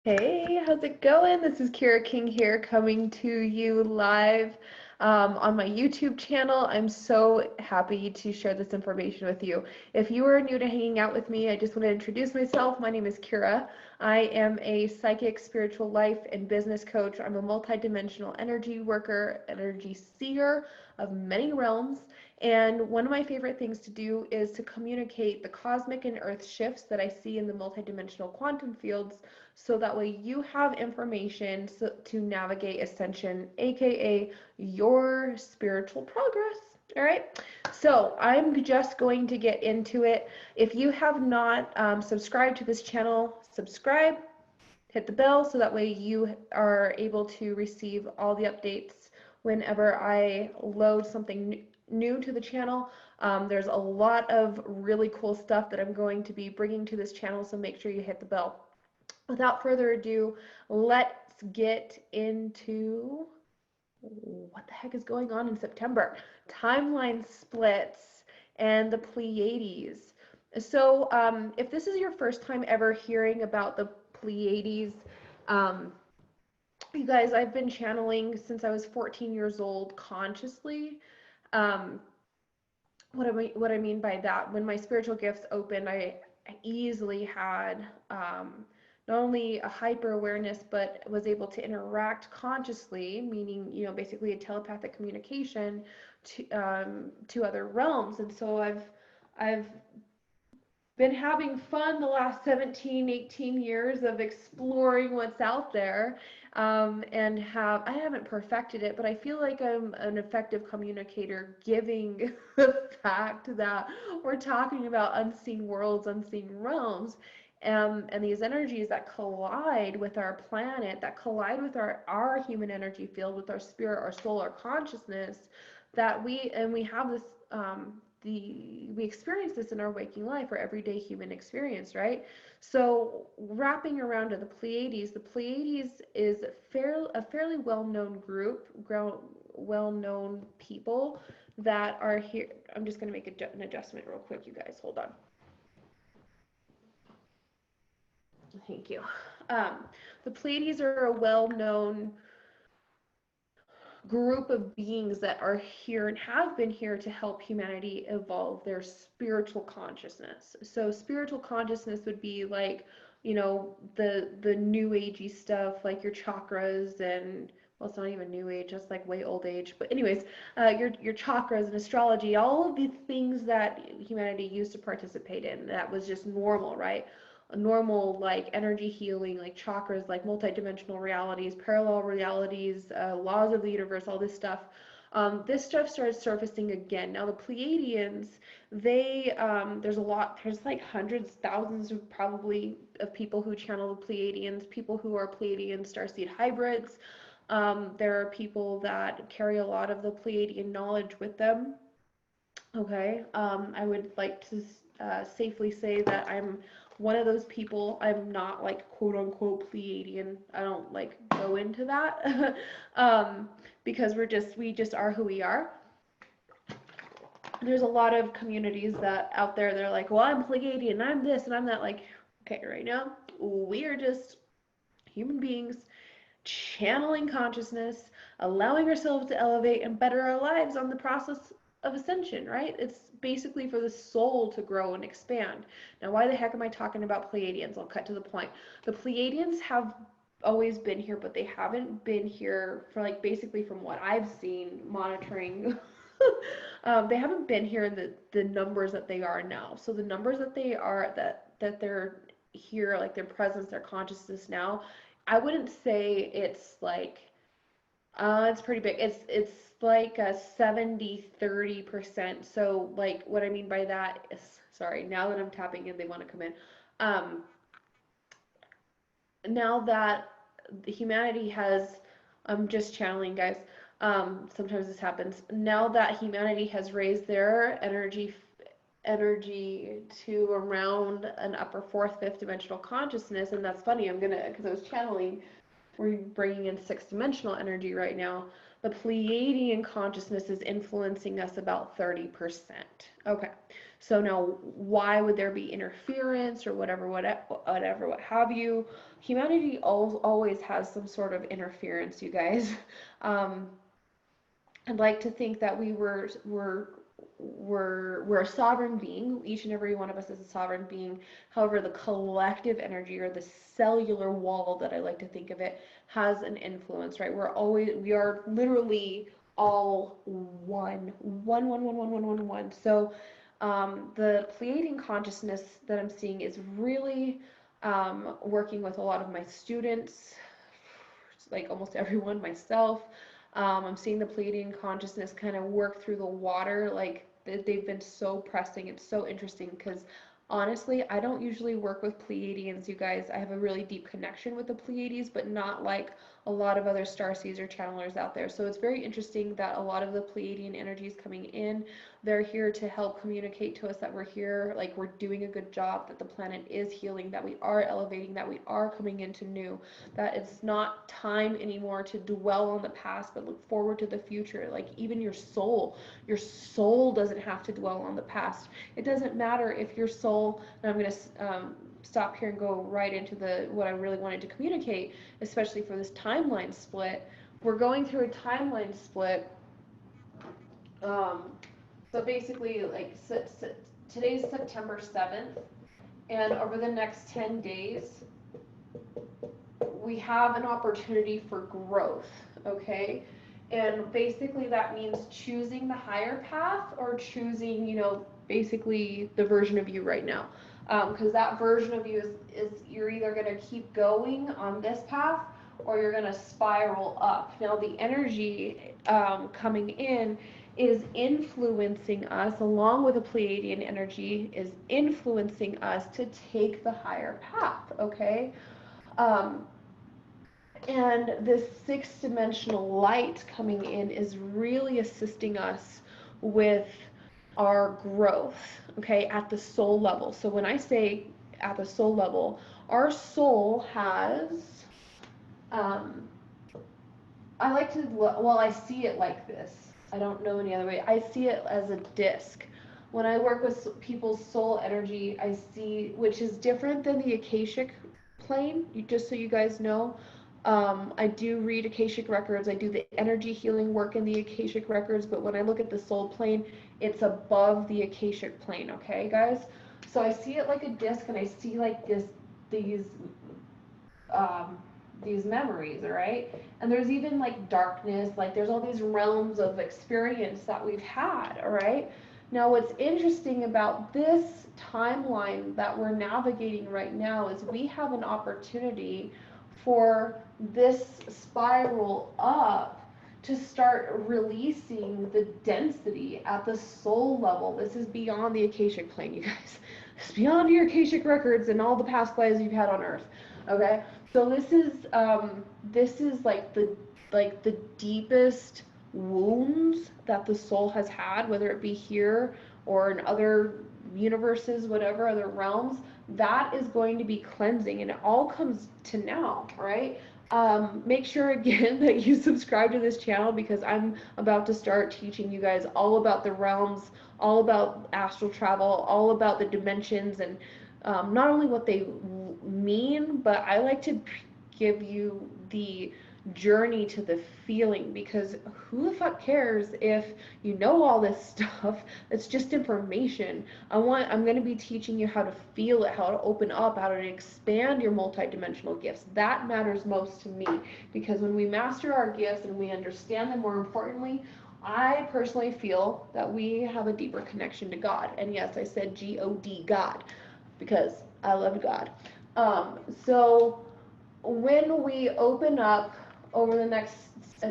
Hey, how's it going? This is Kierra King here, coming to you live on my YouTube channel. I'm so happy to share this information with you. If you are new to hanging out with me, I just want to introduce myself. My name is Kierra. I am a psychic, spiritual life and business coach. I'm a multidimensional energy worker, energy seer of many realms. And one of my favorite things to do is to communicate the cosmic and earth shifts that I see in the multidimensional quantum fields, so that way you have information to navigate ascension, aka your spiritual progress. All right, so I'm just going to get into it. If you have not subscribed to this channel, subscribe, hit the bell, so that way you are able to receive all the updates whenever I load something new to the channel. There's a lot of really cool stuff that I'm going to be bringing to this channel, so make sure you hit the bell. Without further ado, let's get into what the heck is going on in September. Timeline splits and the Pleiades. So if this is your first time ever hearing about the Pleiades, you guys, I've been channeling since I was 14 years old consciously. What I mean by that, when my spiritual gifts opened, I easily had not only a hyper awareness, but was able to interact consciously, meaning, you know, basically a telepathic communication to other realms. And so I've been having fun the last 17, 18 years of exploring what's out there, and I haven't perfected it, but I feel like I'm an effective communicator, giving the fact that we're talking about unseen worlds, unseen realms, and these energies that collide with our planet, that collide with our human energy field, with our spirit, our soul, our consciousness, that we have this we experience this in our waking life, our everyday human experience, right? So wrapping around to the Pleiades is a fairly well-known group, well-known people that are here. I'm just going to make an adjustment real quick, you guys. Hold on. Thank you. The Pleiades are a well-known group of beings that are here and have been here to help humanity evolve their spiritual consciousness. So spiritual consciousness would be like, you know, the new agey stuff, like your chakras, and well, it's not even new age, that's like way old age, but anyways, your chakras and astrology, all of the things that humanity used to participate in, that was just normal, right? Normal, like energy healing, like chakras, like multidimensional realities, parallel realities, laws of the universe, all this stuff. This stuff started surfacing again. Now the Pleiadians, there's like hundreds, thousands of probably of people who channel the Pleiadians, people who are Pleiadian starseed hybrids. There are people that carry a lot of the Pleiadian knowledge with them. Okay, I would like to safely say that I'm one of those people. I'm not like quote unquote Pleiadian. I don't like go into that because we just are who we are. There's a lot of communities that out there, they're like, well, I'm Pleiadian, I'm this and I'm that. Like, okay, right now we are just human beings channeling consciousness, allowing ourselves to elevate and better our lives on the process of ascension, right? It's basically for the soul to grow and expand. Now, why the heck am I talking about Pleiadians? I'll cut to the point. The Pleiadians have always been here, but they haven't been here for, like, basically from what I've seen monitoring. They haven't been here in the numbers that they are now. So the numbers that they are, that they're here, like their presence, their consciousness now, I wouldn't say it's like, it's pretty big. It's like a 70-30%. So like what I mean by that is, sorry, now that I'm tapping in, they want to come in. Now that the humanity has, I'm just channeling, guys. Sometimes this happens. Now that humanity has raised their energy to around an upper fourth, fifth dimensional consciousness, and that's funny. Because I was channeling, we're bringing in sixth dimensional energy right now. The Pleiadian consciousness is influencing us about 30%. Okay, so now why would there be interference or whatever, what have you? Humanity always has some sort of interference, you guys. Um, I'd like to think that we're a sovereign being. Each and every one of us is a sovereign being. However, the collective energy, or the cellular wall that I like to think of it, has an influence, right? We are literally all one. So the Pleiadian consciousness that I'm seeing is really working with a lot of my students, like almost everyone, myself. I'm seeing the Pleiadian consciousness kind of work through the water, like they've been so pressing. It's so interesting because honestly, I don't usually work with Pleiadians, you guys. I have a really deep connection with the Pleiades, but not like a lot of other starseeds or channelers out there. So it's very interesting that a lot of the Pleiadian energies coming in, they're here to help communicate to us that we're here, like we're doing a good job, that the planet is healing, that we are elevating, that we are coming into new, that it's not time anymore to dwell on the past, but look forward to the future. Like even your soul doesn't have to dwell on the past. It doesn't matter if your soul, and I'm going to stop here and go right into what I really wanted to communicate, especially for this timeline split. We're going through a timeline split. So basically, like today's September 7th, and over the next 10 days, we have an opportunity for growth, okay? And basically that means choosing the higher path or choosing, basically the version of you right now. Because that version of you is you're either going to keep going on this path or you're going to spiral up. Now the energy coming in is influencing us, along with the Pleiadian energy, is influencing us to take the higher path, okay? And this sixth-dimensional light coming in is really assisting us with our growth, okay, at the soul level. So when I say at the soul level, our soul has, I see it like this. I don't know any other way. I see it as a disc. When I work with people's soul energy, I see, which is different than the Akashic plane, just so you guys know. I do read Akashic records. I do the energy healing work in the Akashic records, but when I look at the soul plane, it's above the Akashic plane, okay, guys? So I see it like a disc, and I see like these memories, all right? And there's even like darkness, like there's all these realms of experience that we've had, all right? Now, what's interesting about this timeline that we're navigating right now is we have an opportunity for this spiral up to start releasing the density at the soul level. This is beyond the Akashic plane, you guys. It's beyond your Akashic records and all the past lives you've had on Earth. Okay, so this is like the deepest wounds that the soul has had, whether it be here or in other universes, whatever other realms. That is going to be cleansing, and it all comes to now, right? Make sure again that you subscribe to this channel, because I'm about to start teaching you guys all about the realms, all about astral travel, all about the dimensions, and not only what they mean, but I like to give you the journey to the feeling, because who the fuck cares if you know all this stuff? It's just information. I'm going to be teaching you how to feel it, how to open up, how to expand your multidimensional gifts. That matters most to me, because when we master our gifts and we understand them, more importantly, I personally feel that we have a deeper connection to God. And yes, I said G-O-D, God, because I love God. So when we open up over the next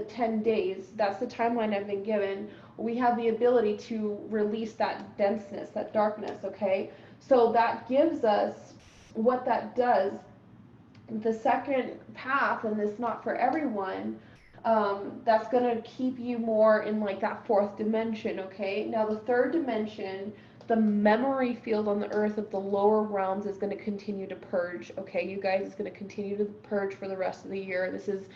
10 days, that's the timeline I've been given, we have the ability to release that denseness, that darkness, okay? So that gives us, what that does, the second path, and it's not for everyone, that's going to keep you more in like that fourth dimension, okay? Now the third dimension, the memory field on the earth of the lower realms, is going to continue to purge, okay, you guys? It's going to continue to purge for the rest of the year. This is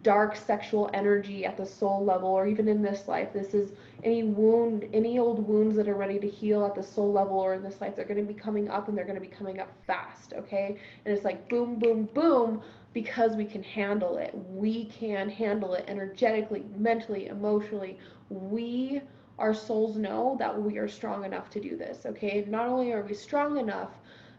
dark sexual energy at the soul level, or even in this life. This is any wound, any old wounds that are ready to heal at the soul level or in this life. They're going to be coming up, and they're going to be coming up fast, okay? And it's like boom, boom, boom, because we can handle it. We can handle it energetically, mentally, emotionally. Our souls know that we are strong enough to do this, okay? Not only are we strong enough,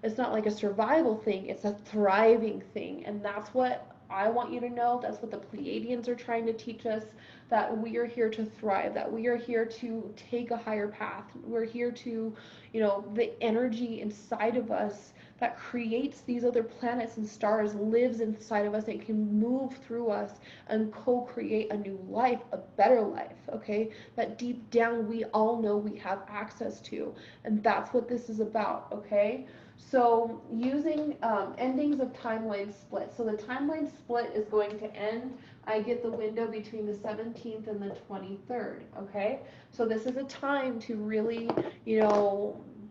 it's not like a survival thing, it's a thriving thing. And that's what I want you to know. That's what the Pleiadians are trying to teach us, that we are here to thrive, that we are here to take a higher path. We're here to, the energy inside of us that creates these other planets and stars lives inside of us and can move through us and co-create a new life, a better life, okay? That deep down we all know we have access to. And that's what this is about, okay? So using endings of timeline split. So the timeline split is going to end, I get the window between the 17th and the 23rd, okay? So this is a time to really,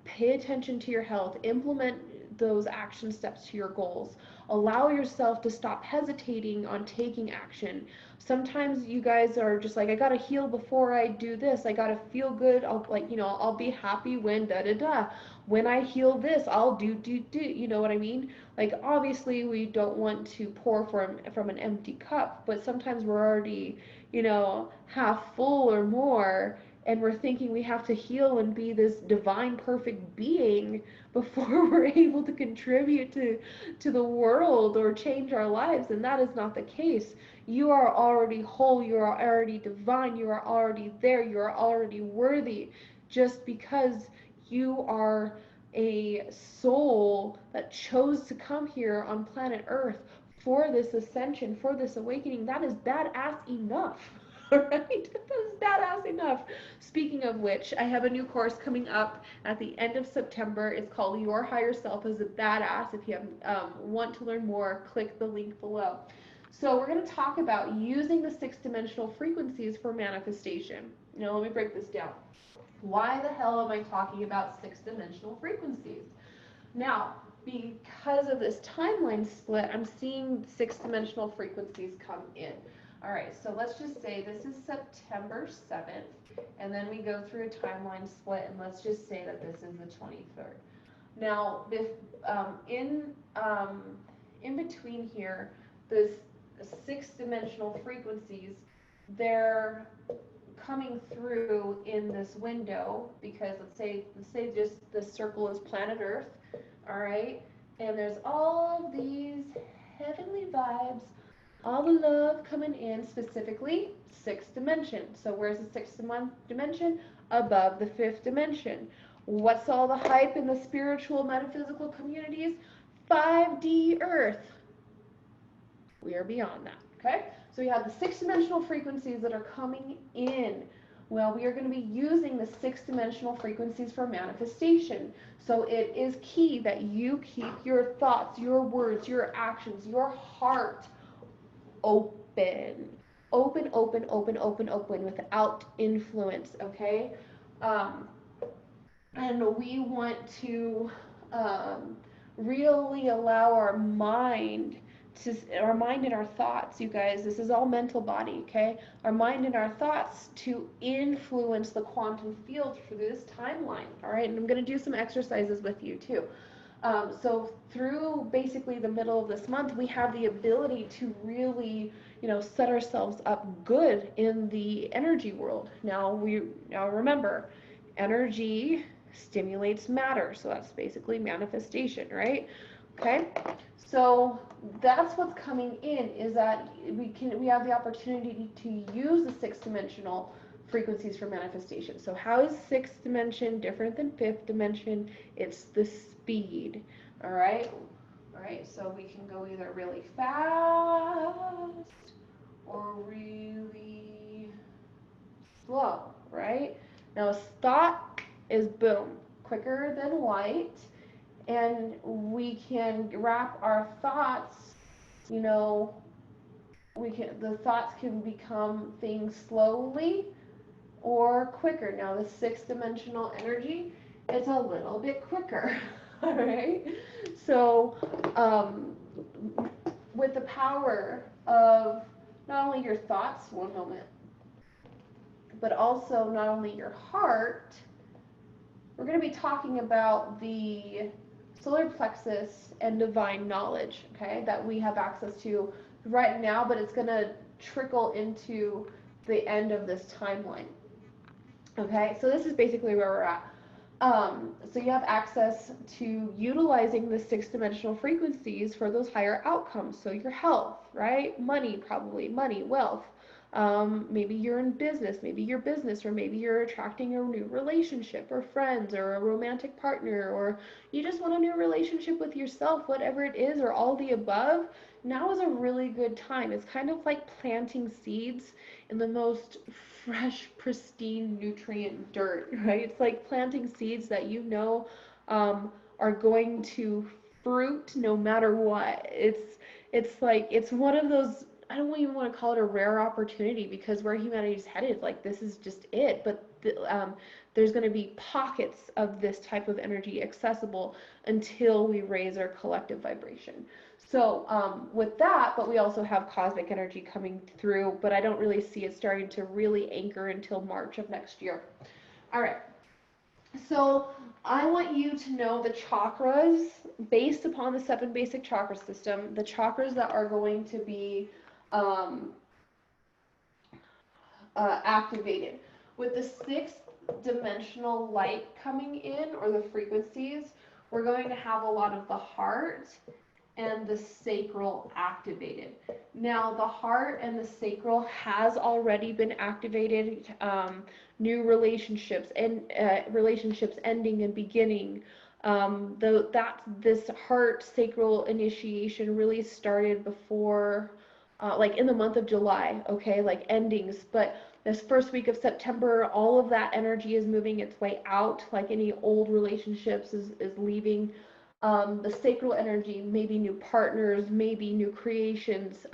pay attention to your health, implement those action steps to your goals. Allow yourself to stop hesitating on taking action. Sometimes you guys are just like, I gotta heal before I do this. I gotta feel good. I'll be happy when when I heal this, I'll do. You know what I mean? Like, obviously, we don't want to pour from an empty cup, but sometimes we're already, half full or more, and we're thinking we have to heal and be this divine, perfect being before we're able to contribute to the world or change our lives, and that is not the case. You are already whole, you are already divine, you are already there, you are already worthy, just because you are a soul that chose to come here on planet Earth for this ascension, for this awakening. That is badass enough. Alright? That is badass enough. Speaking of which, I have a new course coming up at the end of September. It's called Your Higher Self is a Badass. If you want to learn more, click the link below. So we're going to talk about using the 6-dimensional frequencies for manifestation. Now let me break this down. Why the hell am I talking about 6-dimensional frequencies? Now, because of this timeline split, I'm seeing 6-dimensional frequencies come in. All right, so let's just say this is September 7th, and then we go through a timeline split, and let's just say that this is the 23rd. Now, if in between here, this 6-dimensional frequencies, they're coming through in this window, because let's say just this circle is planet Earth, all right, and there's all these heavenly vibes, all the love coming in, specifically 6th dimension. So where's the 6th dimension? Above the 5th dimension. What's all the hype in the spiritual metaphysical communities? 5D Earth. We are beyond that, okay? So we have the 6-dimensional frequencies that are coming in. Well, we are going to be using the 6-dimensional frequencies for manifestation. So it is key that you keep your thoughts, your words, your actions, your heart open. Open, without influence, okay? And we want to really allow our mind and our thoughts, you guys, this is all mental body, okay? Our mind and our thoughts to influence the quantum field for this timeline, all right? And I'm going to do some exercises with you too. So through basically the middle of this month, we have the ability to really, set ourselves up good in the energy world. Now remember, energy stimulates matter, so that's basically manifestation, right? Okay, so that's what's coming in, is that we have the opportunity to use the 6-dimensional frequencies for manifestation. So how is 6th dimension different than 5th dimension? It's the speed. All right, so we can go either really fast or really slow, right? Now, thought is boom, quicker than light, and we can wrap our thoughts, the thoughts can become things slowly or quicker. Now, the 6-dimensional energy, it's a little bit quicker, all right? So, with the power of not only your thoughts, one moment, but also not only your heart. We're going to be talking about the solar plexus and divine knowledge, okay, that we have access to right now, but it's going to trickle into the end of this timeline. Okay, so this is basically where we're at. So you have access to utilizing the six-dimensional frequencies for those higher outcomes. So your health, right? Money, probably money, wealth. Maybe you're in business, maybe your business, or maybe you're attracting a new relationship or friends or a romantic partner, or you just want a new relationship with yourself, whatever it is, or all the above. Now is a really good time. It's kind of like planting seeds in the most fresh, pristine, nutrient dirt, right? It's like planting seeds that you know are going to fruit no matter what. It's like it's one of those. I don't even want to call it a rare opportunity because where humanity's headed, like this is just it. But there's going to be pockets of this type of energy accessible until we raise our collective vibration. So with that, but we also have cosmic energy coming through, but I don't really see it starting to really anchor until March of next year. All right. So I want you to know the chakras based upon the 7 basic chakra system, the chakras that are going to be um, activated. With the 6th dimensional light coming in, or the frequencies, we're going to have a lot of the heart and the sacral activated. Now, the heart and the sacral has already been activated. New relationships and relationships ending and beginning. This heart sacral initiation really started before, like in the month of July. Okay, like endings, but this first week of September, all of that energy is moving its way out. Like any old relationships is leaving. The sacral energy, maybe new partners, maybe new creations.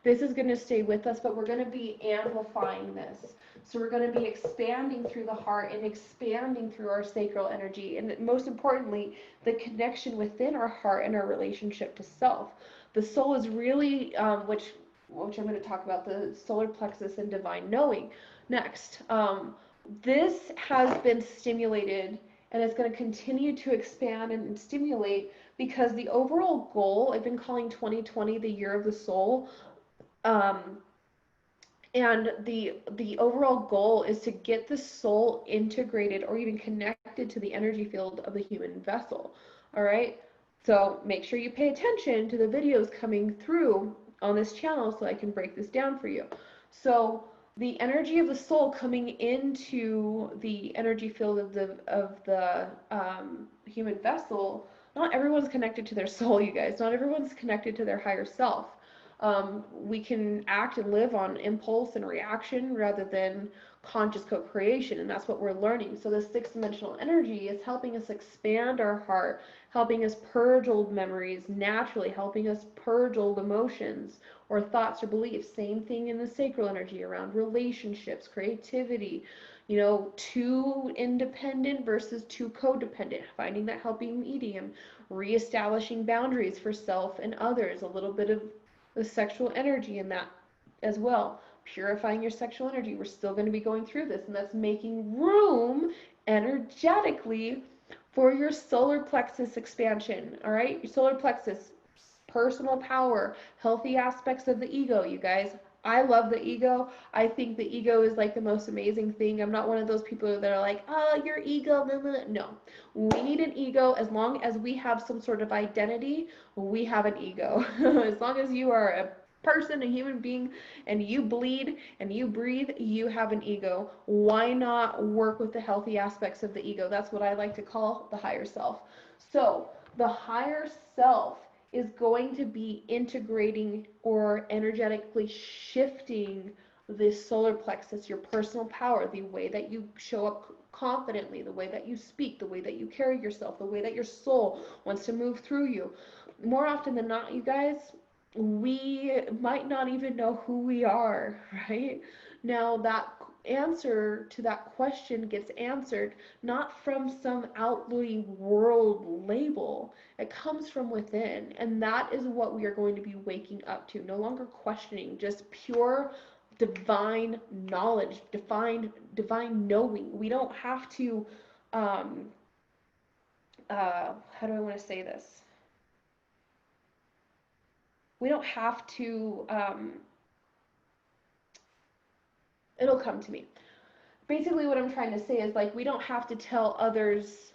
This is going to stay with us, but we're going to be amplifying this. So we're going to be expanding through the heart and expanding through our sacral energy. And most importantly, the connection within our heart and our relationship to self. The soul is really, which I'm going to talk about, the solar plexus and divine knowing next. This has been stimulated and it's going to continue to expand and stimulate because the overall goal, I've been calling 2020 the year of the soul, and the overall goal is to get the soul integrated or even connected to the energy field of the human vessel. All right, so make sure you pay attention to the videos coming through on this channel so I can break this down for you. So the energy of the soul coming into the energy field of the human vessel. Not everyone's connected to their soul, you guys. Not everyone's connected to their higher self. We can act and live on impulse and reaction rather than conscious co-creation, and that's what we're learning. So this 6th dimensional energy is helping us expand our heart, helping us purge old memories naturally, helping us purge old emotions or thoughts or beliefs. Same thing in the sacral energy around relationships, creativity, too independent versus too codependent, finding that helping medium, reestablishing boundaries for self and others, a little bit of the sexual energy in that as well. Purifying your sexual energy. We're still going to be going through this, and that's making room energetically for your solar plexus expansion. All right, your solar plexus, personal power, healthy aspects of the ego, you guys. I love the ego. I think the ego is like the most amazing thing. I'm not one of those people that are like, oh, your ego. Blah, blah. No, we need an ego. As long as we have some sort of identity, we have an ego. As long as you are a person, a human being, and you bleed and you breathe, you have an ego. Why not work with the healthy aspects of the ego? That's what I like to call the higher self. So the higher self is going to be integrating or energetically shifting this solar plexus, your personal power, the way that you show up confidently, the way that you speak, the way that you carry yourself, the way that your soul wants to move through you. More often than not, you guys, we might not even know who we are, right? Now that answer to that question gets answered not from some outwardly world label. It comes from within, and that is what we are going to be waking up to. No longer questioning, just pure divine knowledge, divine knowing. We don't have to how do I want to say this? We don't have to it'll come to me. Basically what I'm trying to say is, like, we don't have to tell others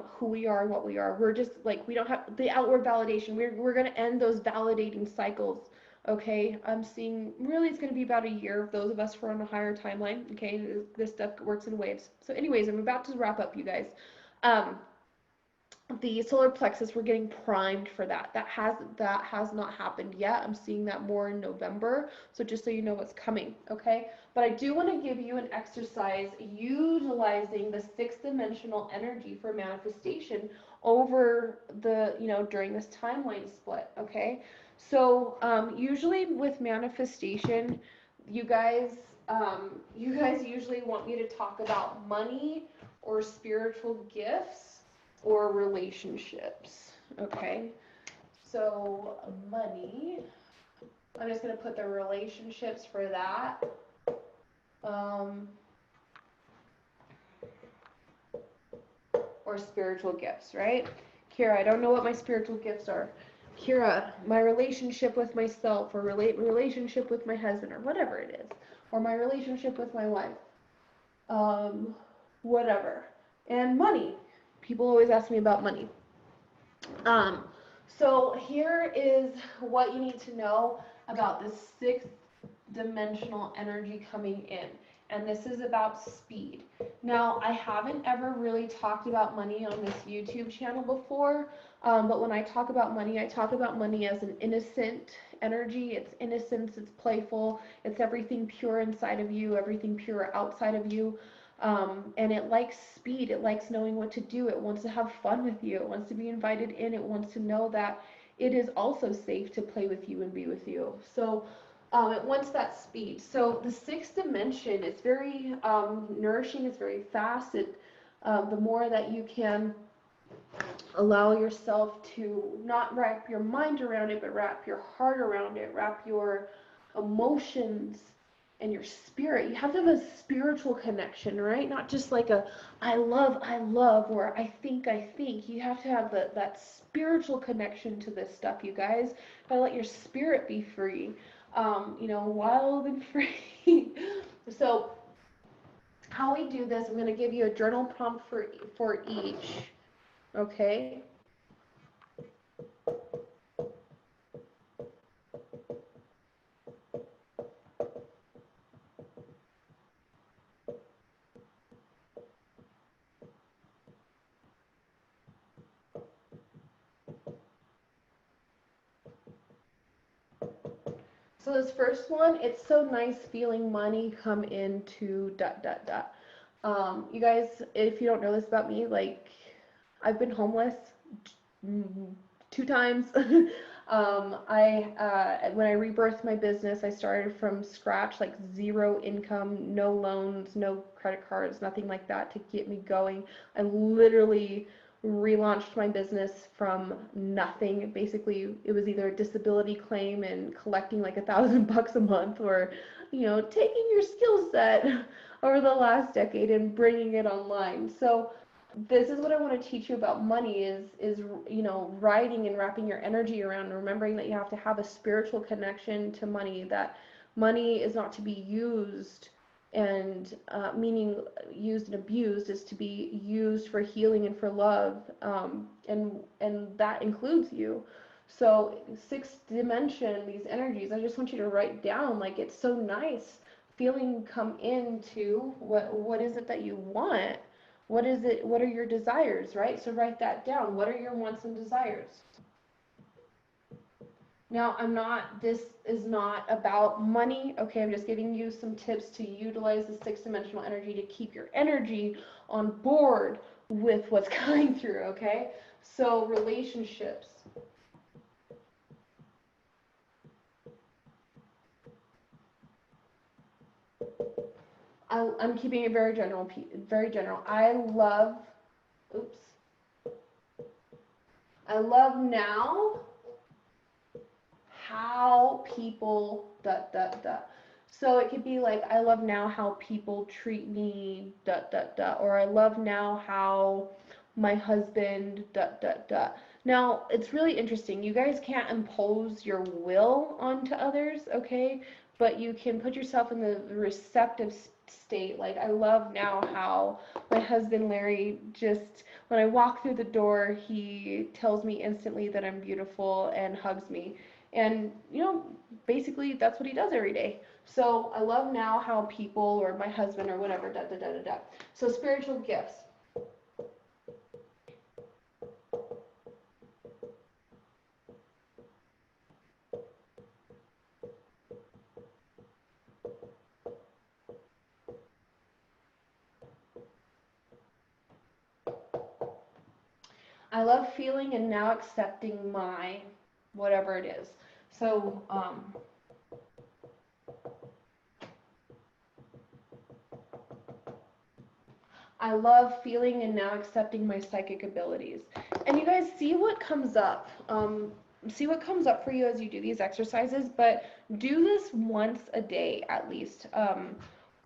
who we are and what we are. We're just like, we don't have the outward validation. We're going to end those validating cycles. Okay, I'm seeing really it's going to be about a year of those of us who are on a higher timeline. Okay, this stuff works in waves. So anyways, I'm about to wrap up, you guys. The solar plexus, we're getting primed for that. That has not happened yet. I'm seeing that more in November, so just so you know what's coming. Okay, but I do want to give you an exercise utilizing the 6th dimensional energy for manifestation over the, during this timeline split. Okay, so usually with manifestation, you guys usually want me to talk about money or spiritual gifts or relationships. Okay, so money, I'm just going to put the relationships for that. Or spiritual gifts, right? Kierra, I don't know what my spiritual gifts are. Kierra, my relationship with myself, or relationship with my husband, or whatever it is, or my relationship with my wife, whatever. And money. People always ask me about money. So here is what you need to know about the 6th dimensional energy coming in. And this is about speed. Now, I haven't ever really talked about money on this YouTube channel before, but when I talk about money, I talk about money as an innocent energy. It's innocence, it's playful, it's everything pure inside of you, everything pure outside of you. And it likes speed, it likes knowing what to do, it wants to have fun with you, it wants to be invited in, it wants to know that it is also safe to play with you and be with you. So it wants that speed. So the 6th dimension is very nourishing, it's very fast. The more that you can allow yourself to not wrap your mind around it, but wrap your heart around it, wrap your emotions and your spirit. You have to have a spiritual connection, right? Not just like a I love, or I think. You have to have that spiritual connection to this stuff, you guys. Gotta let your spirit be free, wild and free. So how we do this, I'm going to give you a journal prompt for each. Okay. So this first one, it's so nice feeling money come into ... You guys, if you don't know this about me, like, I've been homeless 2 times. When I rebirthed my business, I started from scratch, like 0 income, no loans, no credit cards, nothing like that to get me going. I literally relaunched my business from nothing. Basically, it was either a disability claim and collecting like $1,000 a month, or, taking your skill set over the last decade and bringing it online. So this is what I want to teach you about money is writing and wrapping your energy around, and remembering that you have to have a spiritual connection to money, that money is not to be used and meaning used and abused, is to be used for healing and for love, and that includes you. So 6th dimension, these energies, I just want you to write down, like, it's so nice feeling come into what is it that you want. What is it? What are your desires, right? So write that down. What are your wants and desires? Now, this is not about money, okay? I'm just giving you some tips to utilize the 6th dimensional energy to keep your energy on board with what's coming through, okay? So relationships. I'm keeping it very general, very general. I love, oops, I love now how people dot dot dot. So it could be like, I love now how people treat me dot dot dot, or I love now how my husband dot dot dot. Now it's really interesting. You guys can't impose your will onto others, okay? But you can put yourself in the receptive state. Like, I love now how my husband Larry, just when I walk through the door, he tells me instantly that I'm beautiful and hugs me. And, basically that's what he does every day. So I love now how people, or my husband, or whatever, da da da da da. So spiritual gifts. I love feeling and now accepting my whatever it is. So, I love feeling and now accepting my psychic abilities. And you guys, see what comes up. See what comes up for you as you do these exercises, but do this once a day at least.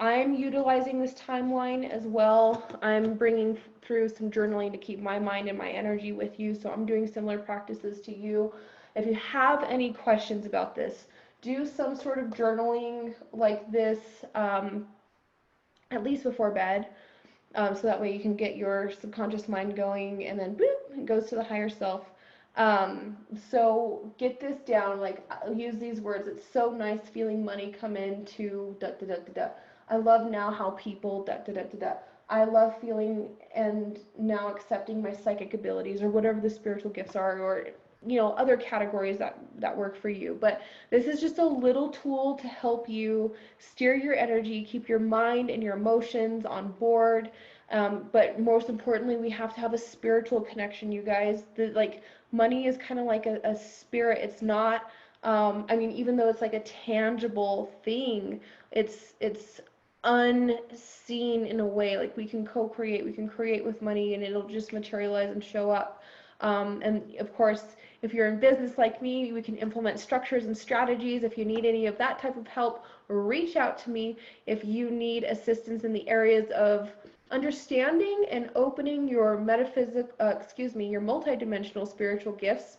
I'm utilizing this timeline as well. I'm bringing through some journaling to keep my mind and my energy with you, so I'm doing similar practices to you. If you have any questions about this, do some sort of journaling like this, at least before bed, so that way you can get your subconscious mind going, and then boop, it goes to the higher self. So get this down, like, I'll use these words. It's so nice feeling money come into da da da da da. I love now how people da da da da da. I love feeling and now accepting my psychic abilities, or whatever the spiritual gifts are, or other categories that work for you. But this is just a little tool to help you steer your energy, keep your mind and your emotions on board. But most importantly, we have to have a spiritual connection, you guys. Like, money is kind of like a spirit. It's not, I mean, even though it's like a tangible thing, it's unseen in a way. Like, we can co-create, we can create with money, and it'll just materialize and show up. And of course, if you're in business like me, we can implement structures and strategies. If you need any of that type of help, reach out to me. If you need assistance in the areas of understanding and opening your your multidimensional spiritual gifts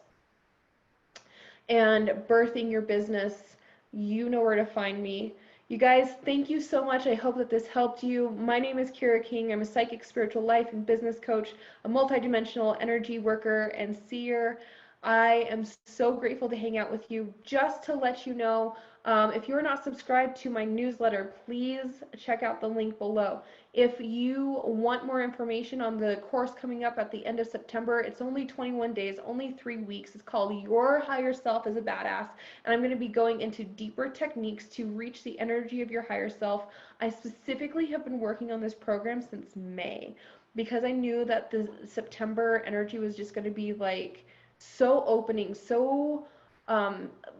and birthing your business, you know where to find me. You guys, thank you so much. I hope that this helped you. My name is Kierra King. I'm a psychic, spiritual life and business coach, a multidimensional energy worker and seer. I am so grateful to hang out with you. Just to let you know, if you're not subscribed to my newsletter, please check out the link below. If you want more information on the course coming up at the end of September, it's only 21 days, only 3 weeks. It's called Your Higher Self is a Badass, and I'm going to be going into deeper techniques to reach the energy of your higher self. I specifically have been working on this program since May, because I knew that the September energy was just going to be like so opening, so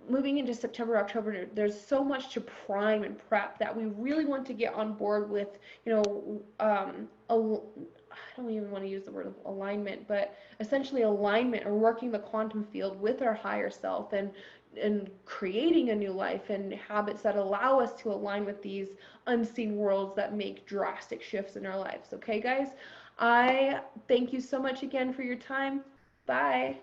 moving into September, October. There's so much to prime and prep that we really want to get on board with, I don't even want to use the word alignment, but essentially alignment, or working the quantum field with our higher self, and creating a new life and habits that allow us to align with these unseen worlds that make drastic shifts in our lives. Okay, guys? I thank you so much again for your time. Bye.